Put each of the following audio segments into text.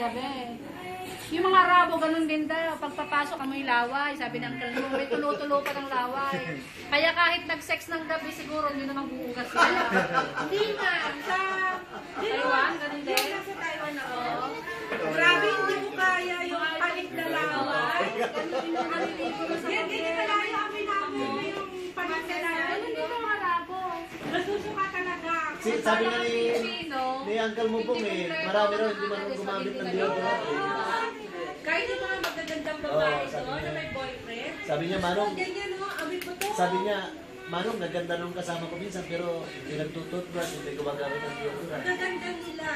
sabi. Yung mga Arabo, ganun din daw. Pagpapasok, amoy laway. Sabi ng uncle mo, may tulo-tulo pa ng laway. Kaya kahit nag-sex ng gabi, siguro hindi naman buugas sila. Hindi nga. Sa Taiwan, ganun din. Sa Taiwan ako. Grabe, hindi ko kaya yung panik na laway. Ganyan kalayo kami namin yung panik na laway. Ganun din yung mga Arabo. Nasusuka talaga. Sabi nga ni Uncle Mubong marami raw hindi marunong gumamit ng deodorant Kahit yung mga magagandang babae na may boyfriend. Sabi niya, Manong, Ganyan no, amin mo to. sabi niya, Manong, naganda nung kasama ko minsan pero hindi nagtututbrush, hindi gumagamit ng deodorant. Gaganda nila.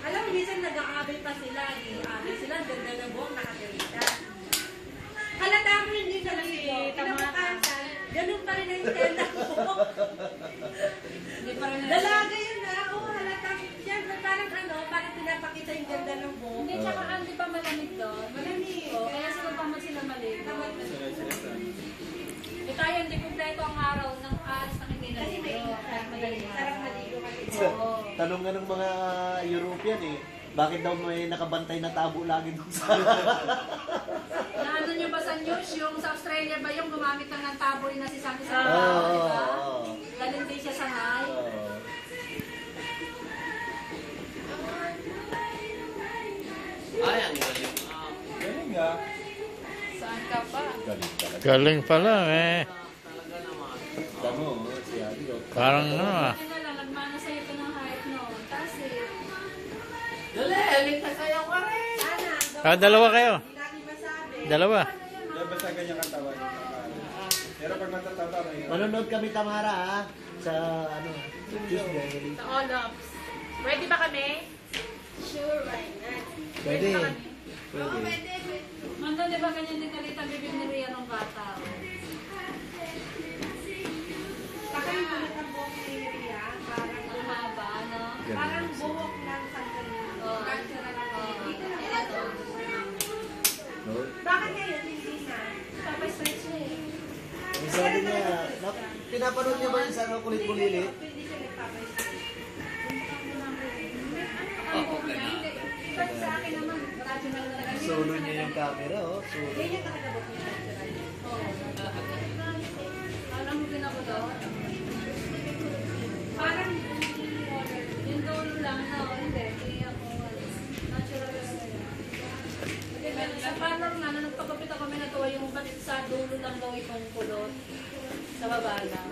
Alam mo, minsan nag-aabay pa sila. Nag-aabay sila, ang ganda ng buhok, nakagarita. Halata mo hindi na lang ito. Kinabukasan, ganun pa rin ang tela ko. Hindi pa rin Dalaga yun na. Oo, halata. Siyempre, parang parang pinapakita yung ganda ng buhok. Hindi, tsaka hindi pa malamig doon. Malamig. Oo, kaya sila tamad sila maligo. Eh tayo, hindi kumpleto ang araw ng alas na hindi Kasi may naligo. Madaling sarap araw. maligo kasi. Oo. Tanong nga ng mga European bakit daw may nakabantay na tabo lagi doon sa... Naano nyo ba sa news, yung sa Australia ba yung gumamit ng tabo rin na si Sandy sa Oo, di ba? oo. Dalhin din siya sa high. Ay, ang galing. Galing nga. Saan ka pa? Galing talaga. Galing pala Talaga naman. Tamo, si Adi. Parang ano Buti na lang, nagmana sa'yo ito ng height noon. Kasi, Dali, ligtas kayo ka rin. Sana, Dalawa kayo. hindi natin masabi. Dalawa. Kaya basta ganyan katawan. Pero pag matataba, may... Manonood kami Tamara sa Tuesday. sa all ups. Ready ba kami? Sure, why not? Pwede. Oo, pwede. Mando, di ba ganyan din kalit ang bibig ni Rhea ng bata? Saka yung ulit ang buhok ni Ria, parang Mahaba, no? parang buhok ng sandali. Oo. Natural lang. Dito lang ito. No? Bakit ngayon hindi na? Papay-stretch na eh. Ang sabi niya, pinapanood niya ba yun sa kulit-kulilit? Hindi siya nagpapay. Pero sa akin naman, marami na talaga. Solo niya yung camera, solo. Yan yung nakagabot niya natural. Oo. Alam mo din ako daw. Parang Yung dulo lang, no? Hindi. Hindi ako, natural lang yan. Sa parlor nga, nung nagpagkapit ako, may natuwa yung ba't sa dulo lang daw itong kulot. Sa baba lang.